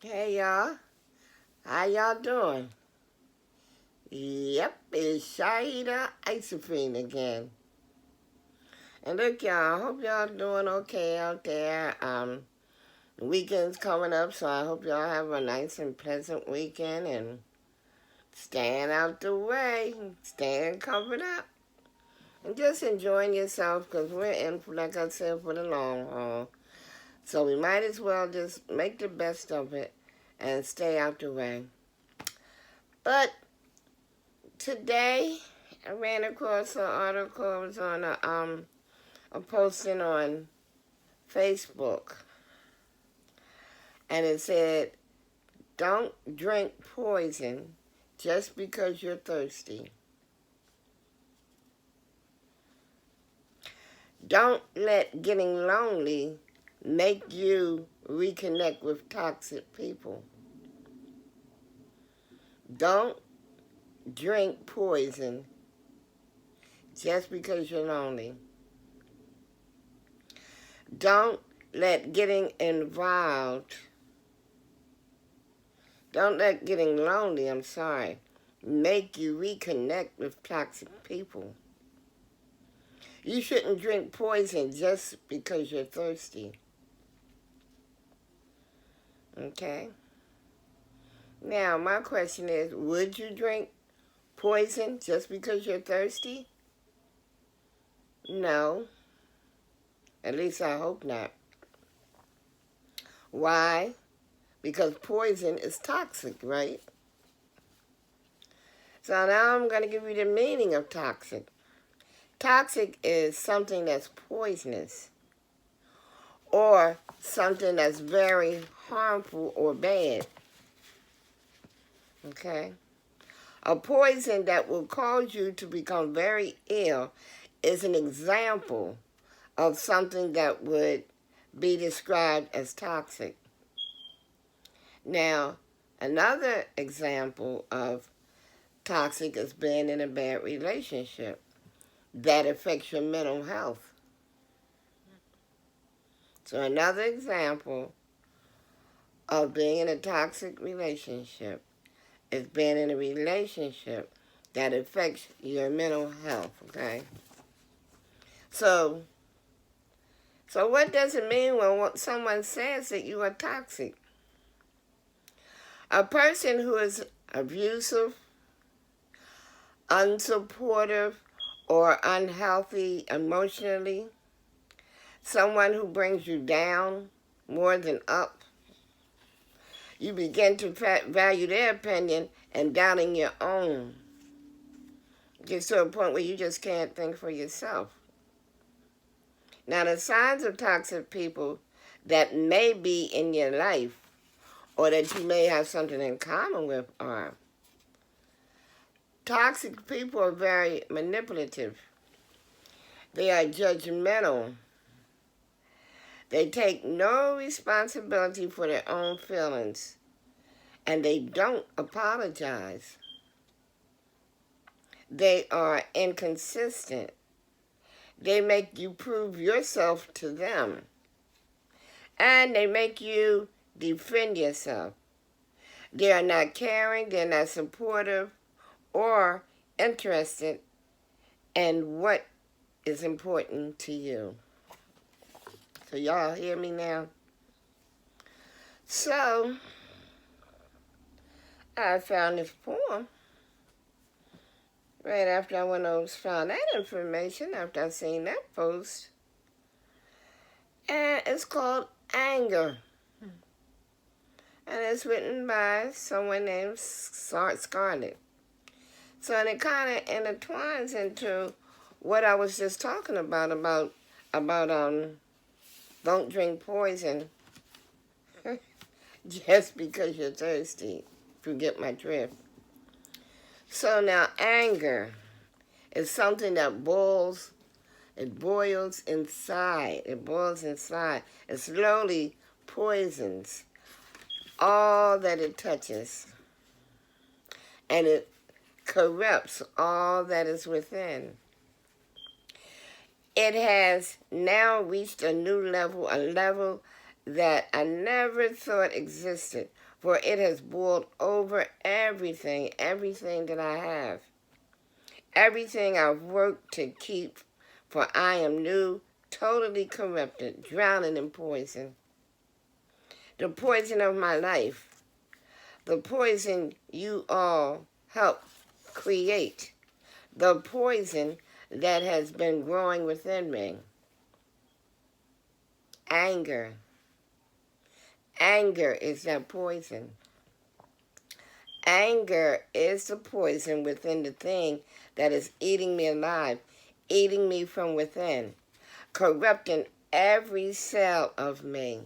Hey y'all, how y'all doing? Yep, it's Shaida Isophene again. And look y'all, I hope y'all doing okay out there. The weekend's coming up, so I hope y'all have a nice and pleasant weekend and staying out the way, staying covered up, and just enjoying yourself because we're in, like I said, for the long haul. So we might as well just make the best of it and stay out the way. But today, I ran across an article. It was on a posting on Facebook, and it said, "Don't drink poison just because you're thirsty. Don't let getting lonely make you reconnect with toxic people. Don't drink poison just because you're lonely. Don't let getting involved, don't let getting lonely, make you reconnect with toxic people. You shouldn't drink poison just because you're thirsty." Okay? Now, my question is, would you drink poison just because you're thirsty? No. At least I hope not. Why? Because poison is toxic, right? So now I'm going to give you the meaning of toxic. Toxic is something that's poisonous or something that's very harmful or bad. Okay? A poison that will cause you to become very ill is an example of something that would be described as toxic. Now, another example of toxic is being in a bad relationship that affects your mental health. So another example of being in a toxic relationship is being in a relationship that affects your mental health, okay? So what does it mean when someone says that you are toxic? A person who is abusive, unsupportive, or unhealthy emotionally, someone who brings you down more than up, you begin to value their opinion and doubting your own. It gets to a point where you just can't think for yourself. Now, the signs of toxic people that may be in your life or that you may have something in common with are toxic people are very manipulative. They are judgmental. They take no responsibility for their own feelings, and they don't apologize. They are inconsistent. They make you prove yourself to them, and they make you defend yourself. They are not caring, they're not supportive, or interested in what is important to you. So y'all hear me now? So, I found this poem right after I went over found that information, after I seen that post. And it's called Anger. And it's written by someone named Scarlett. So it kind of intertwines into what I was just talking about don't drink poison just because you're thirsty, if you get my drift. So now anger is something that boils inside. It boils inside. It slowly poisons all that it touches. And it corrupts all that is within. It has now reached a new level, a level that I never thought existed for it has boiled over everything, everything that I have. Everything I've worked to keep, for I am new, totally corrupted, drowning in poison. The poison of my life, the poison you all helped create, the poison that has been growing within me. Anger. Anger is that poison. Anger is the poison within the thing that is eating me alive, eating me from within, corrupting every cell of me,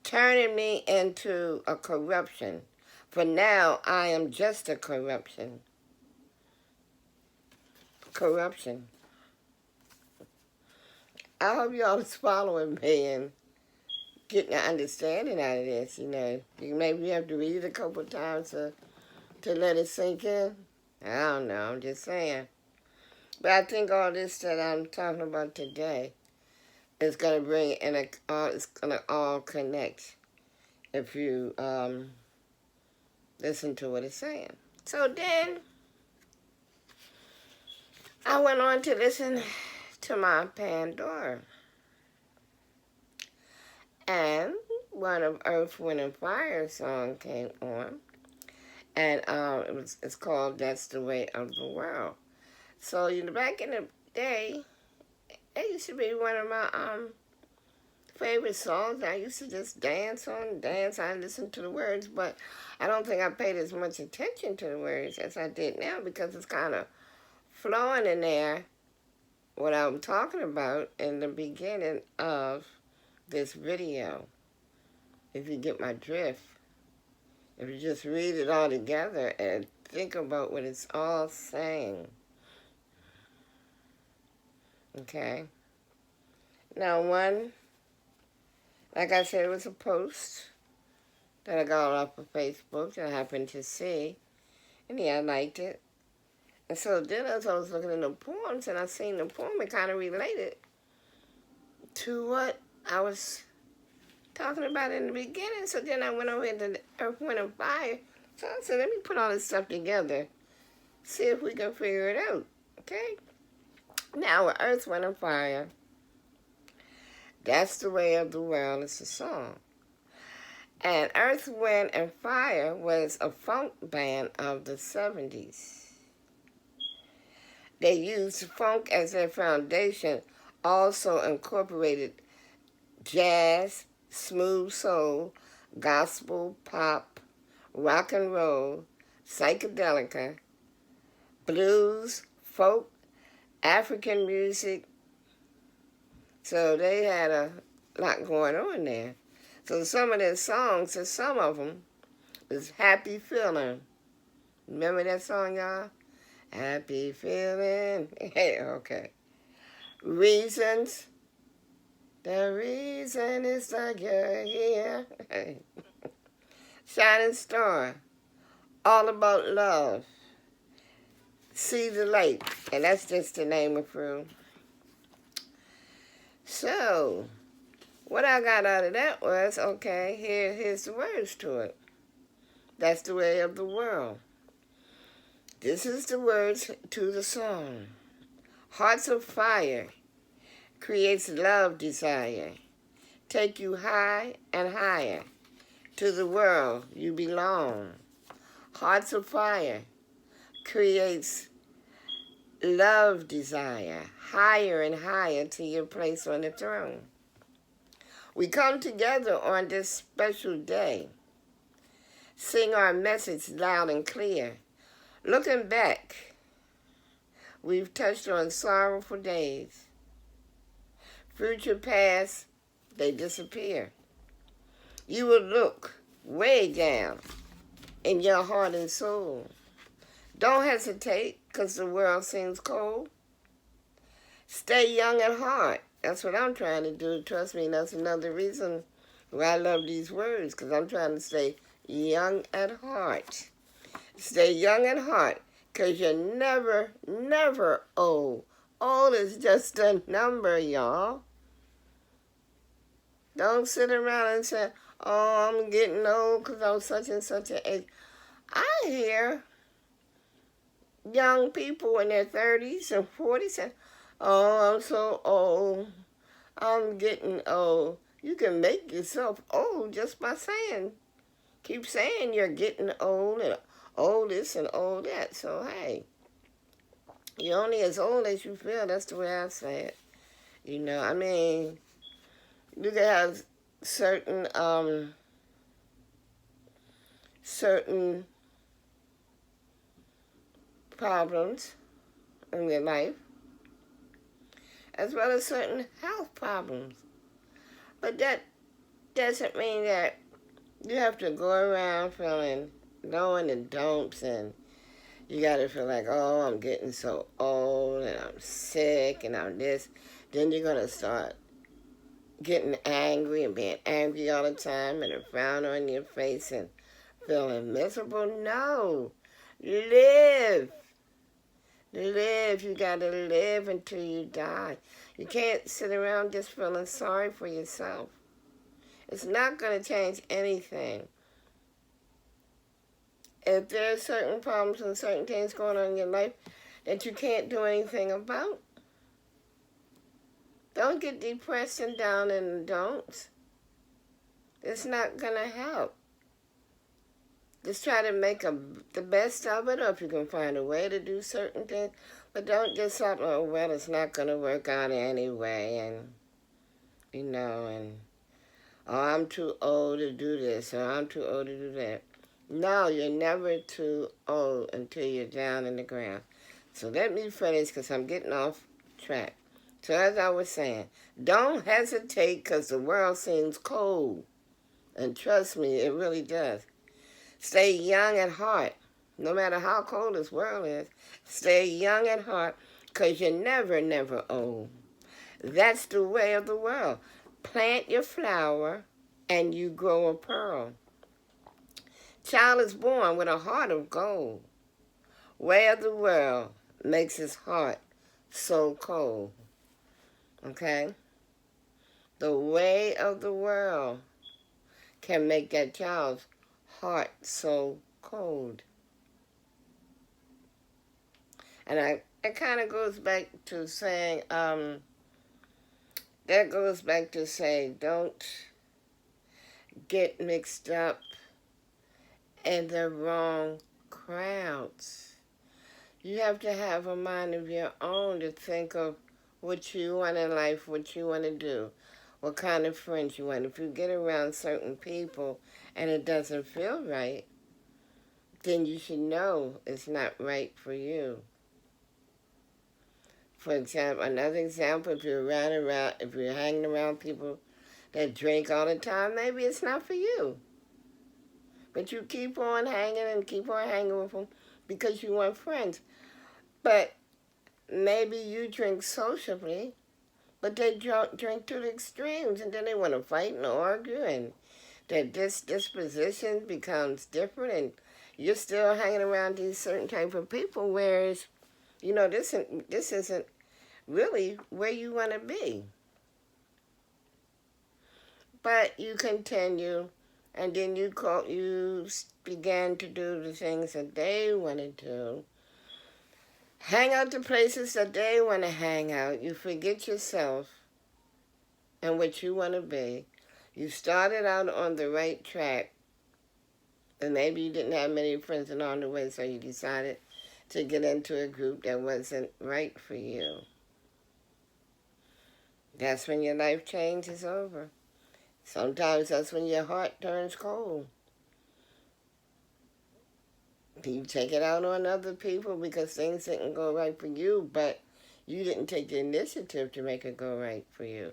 turning me into a corruption. For now, I am just a corruption. Corruption. I hope y'all is following me and getting an understanding out of this, you know. You maybe have to read it a couple of times to let it sink in. I don't know, I'm just saying. But I think all this that I'm talking about today is going to bring in it's going to all connect if you listen to what it's saying. So then I went on to listen to my Pandora. And one of Earth, Wind, and Fire song came on. And it's called That's the Way of the World. So, you know, back in the day, it used to be one of my favorite songs. I used to just dance. I listened to the words, but I don't think I paid as much attention to the words as I did now because it's kind of flowing in there what I'm talking about in the beginning of this video. If you get my drift, if you just read it all together and think about what it's all saying. Okay? Now, like I said, it was a post that I got off of Facebook that I happened to see, and yeah, I liked it. And so then as I was looking at the poems and I seen the poem, it kind of related to what I was talking about in the beginning. So then I went over into the Earth, Wind, and Fire. So I said, let me put all this stuff together, see if we can figure it out, okay? Now, with Earth, Wind, and Fire, That's the Way of the World is a song. And Earth, Wind, and Fire was a funk band of the 70s. They used funk as their foundation, also incorporated jazz, smooth soul, gospel, pop, rock and roll, psychedelica, blues, folk, African music. So they had a lot going on there. So some of their songs, some of them, is Happy Feeling. Remember that song, y'all? Happy Feeling. Hey, okay. Reasons. The reason is that you're here. Shining Star. All About Love. See the Light. And that's just to name a few. So, what I got out of that was, okay, here's the words to it. That's the way of the world. This is the words to the song. Hearts of fire creates love desire. Take you high and higher to the world you belong. Hearts of fire creates love desire, higher and higher to your place on the throne. We come together on this special day, sing our message loud and clear. Looking back, we've touched on sorrowful days. Future past, they disappear. You will look way down in your heart and soul. Don't hesitate, because the world seems cold. Stay young at heart. That's what I'm trying to do. Trust me, that's another reason why I love these words, because I'm trying to stay young at heart. Stay young at heart, because you're never, never old. Old is just a number, y'all. Don't sit around and say, oh, I'm getting old because I'm such and such an age. I hear young people in their 30s and 40s say, oh, I'm so old. I'm getting old. You can make yourself old just by saying, keep saying you're getting old and old this and old that. So, hey, you're only as old as you feel. That's the way I say it. You know, I mean, you can have certain problems in your life, as well as certain health problems. But that doesn't mean that you have to go around feeling low in the dumps and you gotta feel like, oh, I'm getting so old and I'm sick and I'm this. Then you're gonna start getting angry and being angry all the time and a frown on your face and feeling miserable. No. Live. Live. You gotta live until you die. You can't sit around just feeling sorry for yourself. It's not gonna change anything. If there are certain problems and certain things going on in your life that you can't do anything about, don't get depressed and down in the dumps. It's not going to help. Just try to make the best of it, or if you can find a way to do certain things. But don't just say, oh, well, it's not going to work out anyway, and, oh, I'm too old to do this, or I'm too old to do that. No, you're never too old until you're down in the ground. So let me finish because I'm getting off track. So as I was saying, don't hesitate because the world seems cold. And trust me, it really does. Stay young at heart. No matter how cold this world is, stay young at heart because you're never, never old. That's the way of the world. Plant your flower and you grow a pearl. Child is born with a heart of gold. Way of the world makes his heart so cold. Okay? The way of the world can make that child's heart so cold. And it kind of goes back to saying, don't get mixed up in the wrong crowds. You have to have a mind of your own to think of what you want in life, what you want to do, what kind of friends you want. If you get around certain people and it doesn't feel right, then you should know it's not right for you. For example, another example, if you're hanging around people that drink all the time, maybe it's not for you. But you keep on hanging with them because you want friends. But maybe you drink sociably, but they drink to the extremes, and then they want to fight and argue, and that this disposition becomes different, and you're still hanging around these certain type of people, whereas, this isn't really where you want to be. But you continue, and then you began to do the things that they want to do. Hang out to places that they want to hang out. You forget yourself and what you want to be. You started out on the right track, and maybe you didn't have many friends along the way, so you decided to get into a group that wasn't right for you. That's when your life change is over. Sometimes that's when your heart turns cold. You take it out on other people because things didn't go right for you, but you didn't take the initiative to make it go right for you.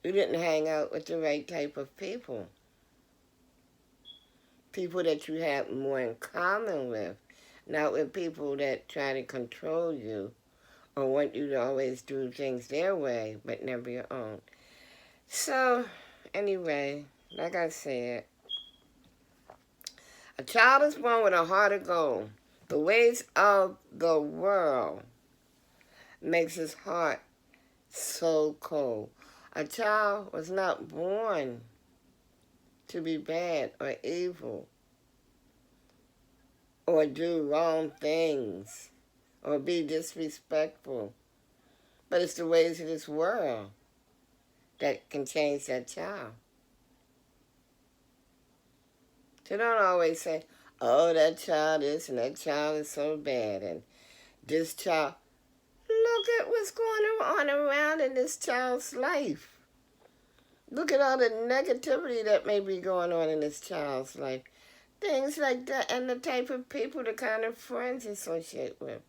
You didn't hang out with the right type of people. People that you have more in common with, not with people that try to control you or want you to always do things their way, but never your own. So, anyway, like I said, a child is born with a heart of gold. The ways of the world makes his heart so cold. A child was not born to be bad or evil or do wrong things or be disrespectful. But it's the ways of this world that can change that child. So don't always say, oh, that child is and that child is so bad and this child. Look at what's going on around in this child's life. Look at all the negativity that may be going on in this child's life. Things like that, and the type of people, the kind of friends you associate with.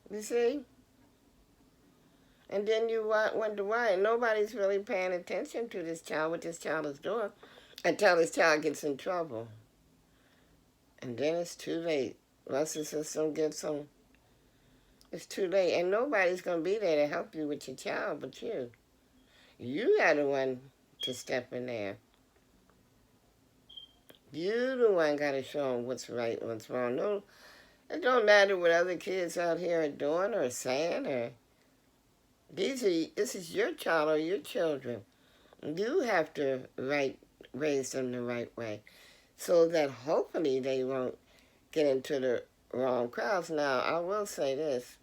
You see? And then you wonder why. Nobody's really paying attention to this child, what this child is doing, until this child gets in trouble. And then it's too late. Once the system gets them, it's too late. And nobody's going to be there to help you with your child but you. You are the one to step in there. You the one got to show them what's right and what's wrong. No, it don't matter what other kids out here are doing or saying. Or this is your child or your children. You have to raise them the right way so that hopefully they won't get into the wrong crowds. Now, I will say this.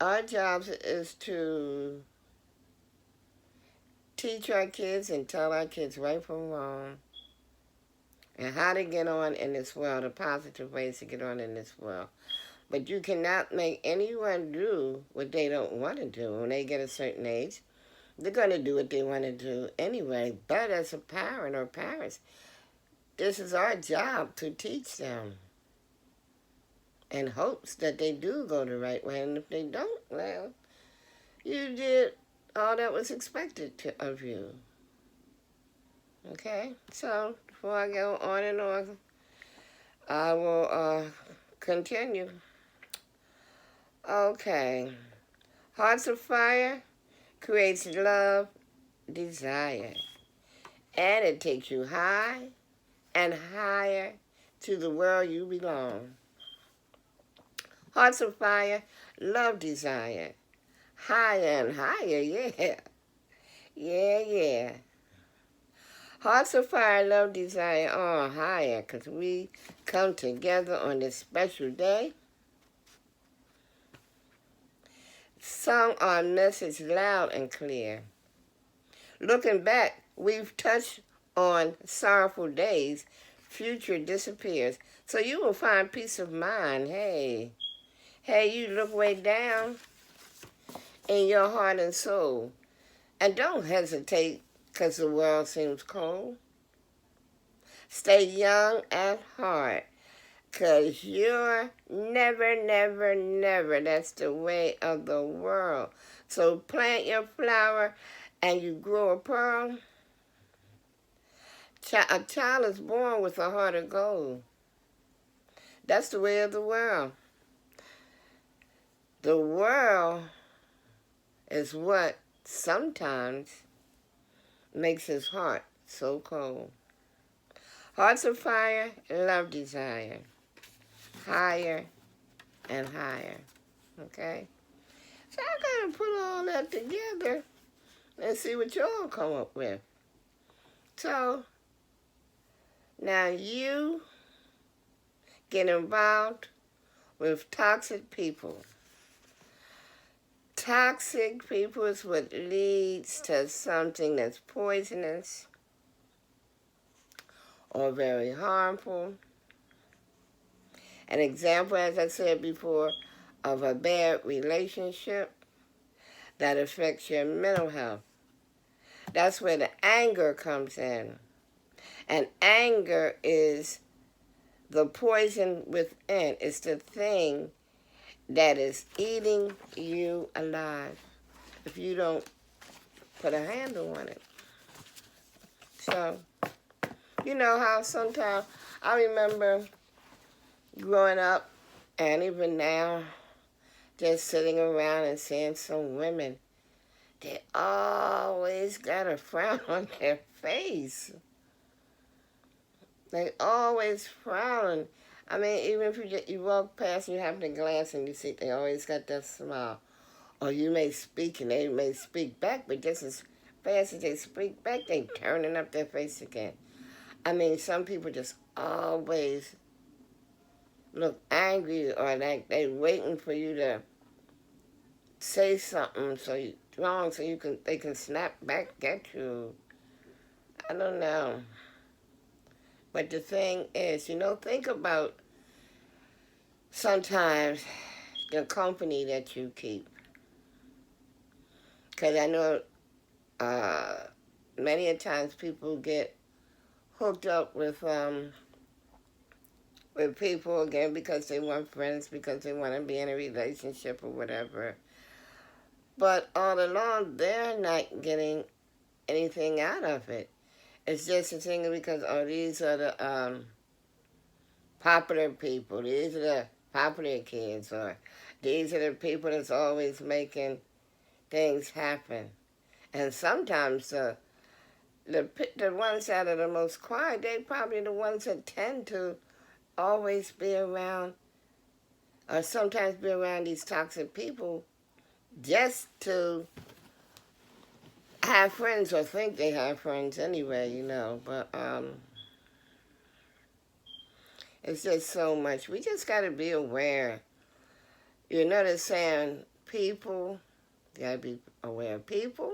Our job is to teach our kids and tell our kids right from wrong and how to get on in this world, the positive ways to get on in this world. But you cannot make anyone do what they don't want to do. When they get a certain age, they're going to do what they want to do anyway. But as a parent or parents, this is our job to teach them in hopes that they do go the right way. And if they don't, well, you did all that was expected of you. Okay? So, before I go on and on, I will continue. Okay. Hearts of Fire creates love, desire, and it takes you high and higher to the world you belong. Hearts of Fire, love, desire, higher and higher, yeah. Yeah, yeah. Hearts of Fire, love, desire, all higher, because we come together on this special day. Sung our message loud and clear. Looking back, we've touched on sorrowful days. Future disappears. So you will find peace of mind. Hey, you look way down in your heart and soul. And don't hesitate because the world seems cold. Stay young at heart. Because you're never, never, never. That's the way of the world. So plant your flower and you grow a pearl. A child is born with a heart of gold. That's the way of the world. The world is what sometimes makes his heart so cold. Hearts of Fire, love, desire. Higher and higher, okay? So I gotta put all that together and see what y'all come up with. So, now you get involved with toxic people. Toxic people is what leads to something that's poisonous or very harmful. An example, as I said before, of a bad relationship that affects your mental health. That's where the anger comes in. And anger is the poison within. It's the thing that is eating you alive if you don't put a handle on it. So, you know how sometimes, I remember growing up, and even now, just sitting around and seeing some women, they always got a frown on their face. They always frown. I mean, even if you walk past and you happen to glance and you see they always got that smile. Or you may speak and they may speak back, but just as fast as they speak back, they turning up their face again. I mean, some people just always look angry or like they waiting for you to say something wrong so they can snap back at you. I don't know. But the thing is, think about sometimes the company that you keep. Because I know many a times people get hooked up with people again because they want friends, because they want to be in a relationship or whatever. But all along, they're not getting anything out of it. It's just a thing because, these are the popular people. These are the popular kids, or these are the people that's always making things happen. And sometimes the ones that are the most quiet, they probably the ones that tend to always be around, or sometimes be around these toxic people just to have friends or think they have friends anyway, But it's just so much. We just got to be aware. You know the saying, people, you got to be aware of people,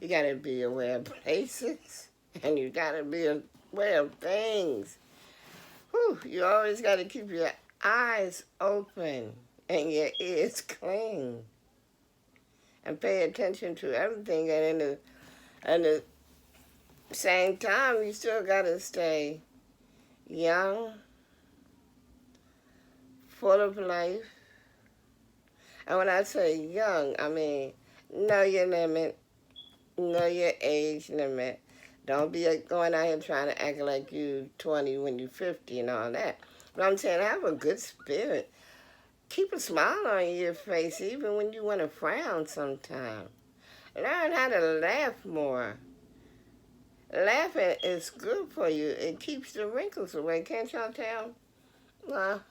you got to be aware of places, and you got to be aware of things. Whew, you always got to keep your eyes open and your ears clean. And pay attention to everything. And at the same time, you still got to stay young, full of life. And when I say young, I mean know your limit, know your age limit. Don't be going out here trying to act like you 20 when you're 50 and all that. But I'm saying have a good spirit. Keep a smile on your face even when you want to frown sometimes. Learn how to laugh more. Laughing is good for you. It keeps the wrinkles away. Can't y'all tell? Well,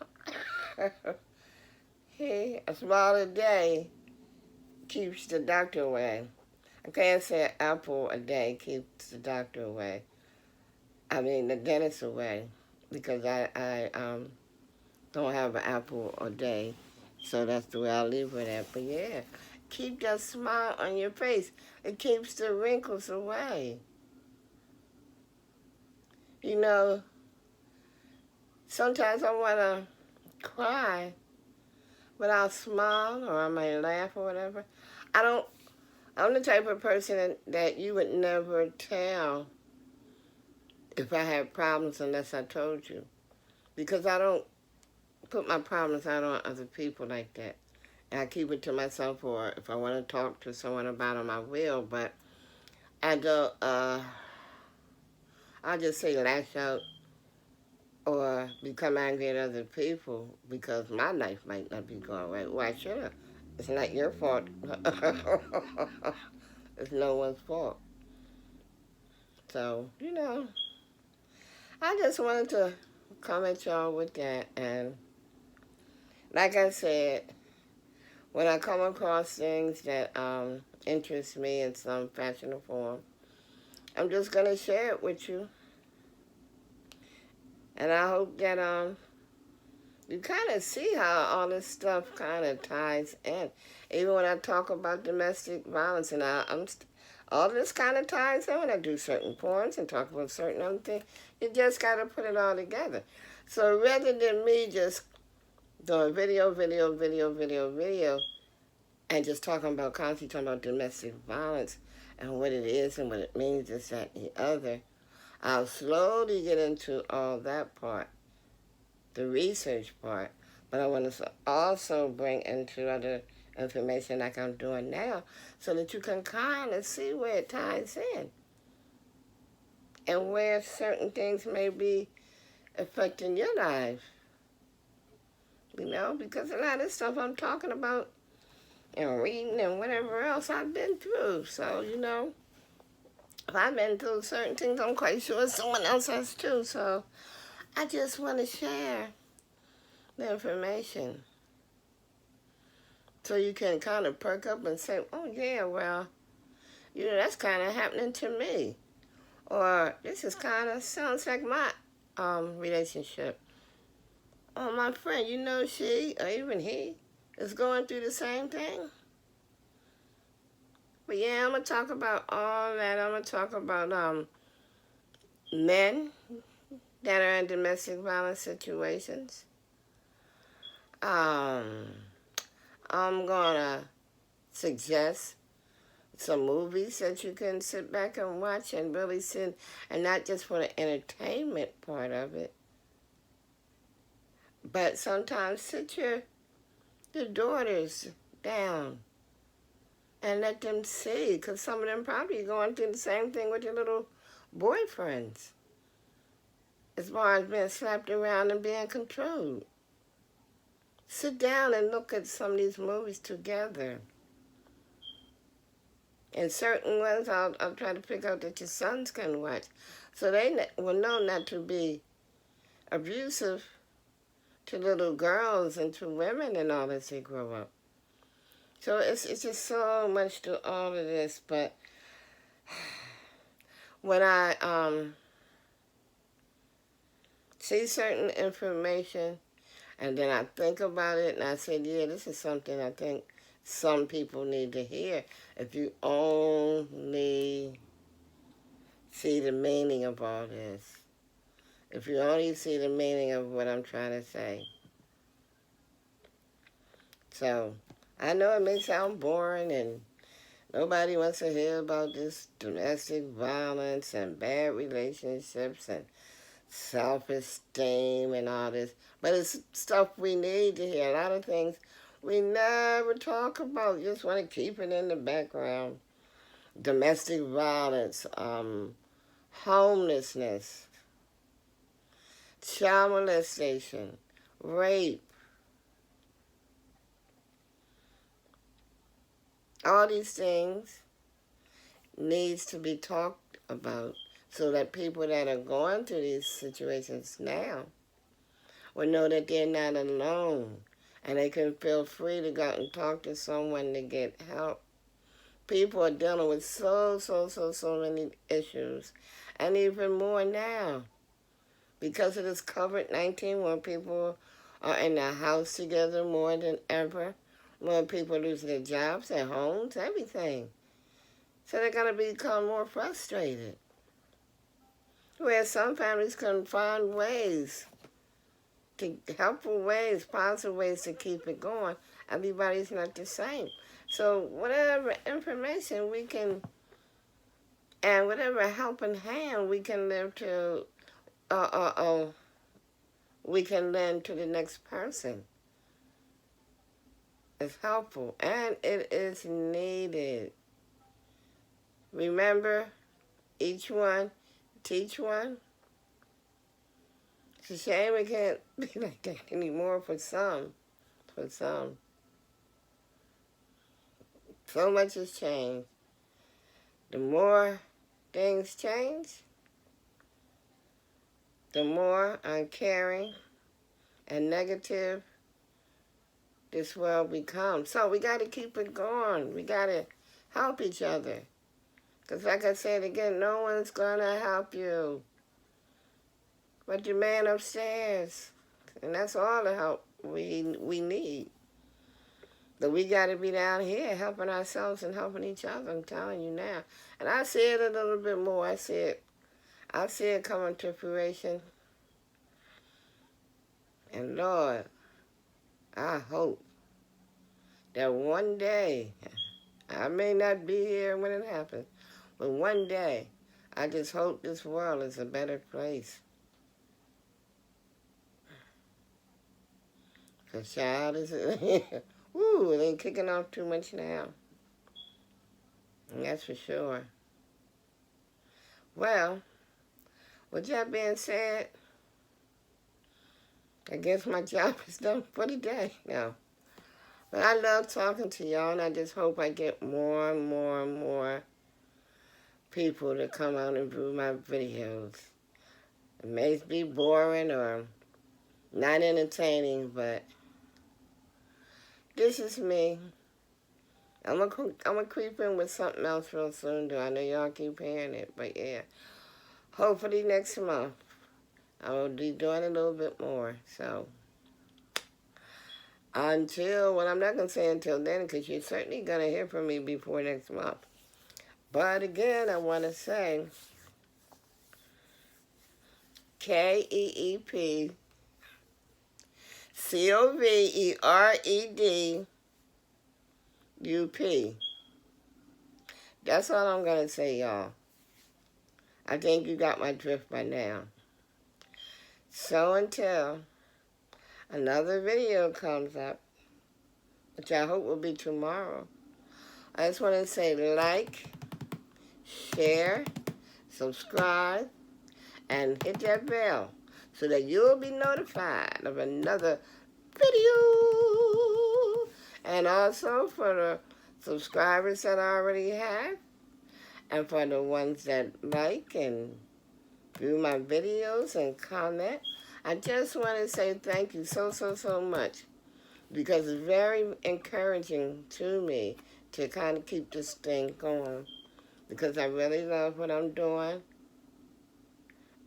hey, a smile a day keeps the doctor away. I can't say an apple a day keeps the doctor away. I mean, the dentist away. Because I don't have an apple a day. So that's the way I leave with that. But yeah, keep that smile on your face. It keeps the wrinkles away. Sometimes I want to cry, but I'll smile or I might laugh or whatever. I'm the type of person that you would never tell if I had problems unless I told you. Because I don't put my problems out on other people like that. And I keep it to myself, or if I want to talk to someone about them, I will. But I don't, I'll just say lash out or become angry at other people because my life might not be going right. Why should I? It's not your fault. It's no one's fault. So, I just wanted to come at y'all with that. And like I said, when I come across things that interest me in some fashion or form, I'm just going to share it with you. And I hope that you kind of see how all this stuff kind of ties in. Even when I talk about domestic violence, and all this kind of ties in when I do certain points and talk about certain other things. You just got to put it all together. So rather than me just doing video, and just constantly talking about domestic violence and what it is and what it means, this, that, and the other, I'll slowly get into all that part, the research part, but I want to also bring into other information like I'm doing now so that you can kind of see where it ties in and where certain things may be affecting your life. Because a lot of stuff I'm talking about and reading and whatever else I've been through. So, if I've been through certain things, I'm quite sure someone else has too. So I just want to share the information. So you can kind of perk up and say, oh yeah, well, that's kind of happening to me. Or this is kind of sounds like my relationship. Oh, my friend, she, or even he, is going through the same thing. But yeah, I'm going to talk about all that. I'm going to talk about men that are in domestic violence situations. Um, I'm going to suggest some movies that you can sit back and watch and really sit, and not just for the entertainment part of it, but sometimes sit your daughters down and let them see, because some of them probably going through the same thing with your little boyfriends, as far as being slapped around and being controlled. Sit down and look at some of these movies together. And certain ones I'll try to pick out that your sons can watch, so they will know not to be abusive to little girls and to women and all as they grow up. So it's just so much to all of this. But when I see certain information and then I think about it and I said, yeah, this is something I think some people need to hear. If you only see the meaning of all this, if you only see the meaning of what I'm trying to say. So I know it may sound boring and nobody wants to hear about this domestic violence and bad relationships and self-esteem and all this, but it's stuff we need to hear. A lot of things we never talk about. You just want to keep it in the background. Domestic violence, homelessness, child molestation, rape. All these things needs to be talked about so that people that are going through these situations now will know that they're not alone and they can feel free to go out and talk to someone to get help. People are dealing with so many issues, and even more now because of this COVID-19, when people are in the house together more than ever, when people lose their jobs, their homes, everything. So they're going to become more frustrated. Where some families can find ways, helpful ways, positive ways to keep it going. Everybody's not the same. So whatever information we can, and whatever helping hand we can live to, we can lend to the next person is helpful, and it is needed. Remember, each one, teach one. It's a shame we can't be like that anymore for some. For some. So much has changed. The more things change, the more uncaring and negative this world becomes. So we got to keep it going. We got to help each other. Because like I said again, no one's going to help you but your man upstairs. And that's all the help we need. But we got to be down here helping ourselves and helping each other, I'm telling you now. And I see it a little bit more. I see it coming to fruition. And Lord, I hope that one day, I may not be here when it happens, but one day, I just hope this world is a better place. Because child is, woo, it ain't kicking off too much now. And that's for sure. Well, with that being said, I guess my job is done for the day now. But I love talking to y'all, and I just hope I get more and more people to come out and view my videos. It may be boring or not entertaining, but this is me. I'm gonna creep in with something else real soon, though. I know y'all keep hearing it, but yeah. Hopefully next month, I will be doing a little bit more, so. Until, well, I'm not going to say until then, because you're certainly going to hear from me before next month. But again, I want to say, KEEPCOVEREDUP. That's all I'm going to say, y'all. I think you got my drift by now. So until another video comes up, which I hope will be tomorrow, I just want to say like, share, subscribe, and hit that bell so that you'll be notified of another video. And also for the subscribers that I already have, and for the ones that like and view my videos and comment, I just want to say thank you so much, because it's very encouraging to me to kind of keep this thing going, because I really love what I'm doing,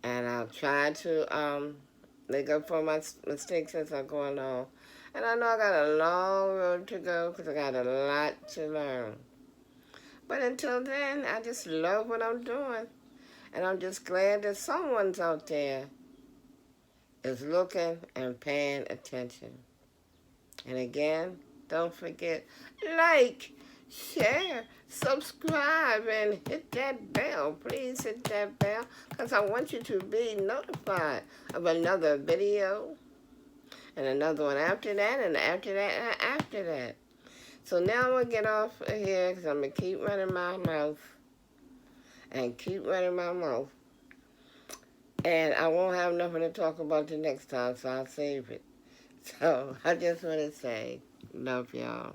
and I'll try to make up for my mistakes as I go along. And I know I got a long road to go, because I got a lot to learn. But until then, I just love what I'm doing, and I'm just glad that someone's out there is looking and paying attention. And again, don't forget, like, share, subscribe, and hit that bell. Please hit that bell, because I want you to be notified of another video, and another one after that, and after that, and after that. So now I'm going to get off of here, because I'm going to keep running my mouth, and keep running my mouth. And I won't have nothing to talk about the next time, so I'll save it. So I just want to say, love y'all.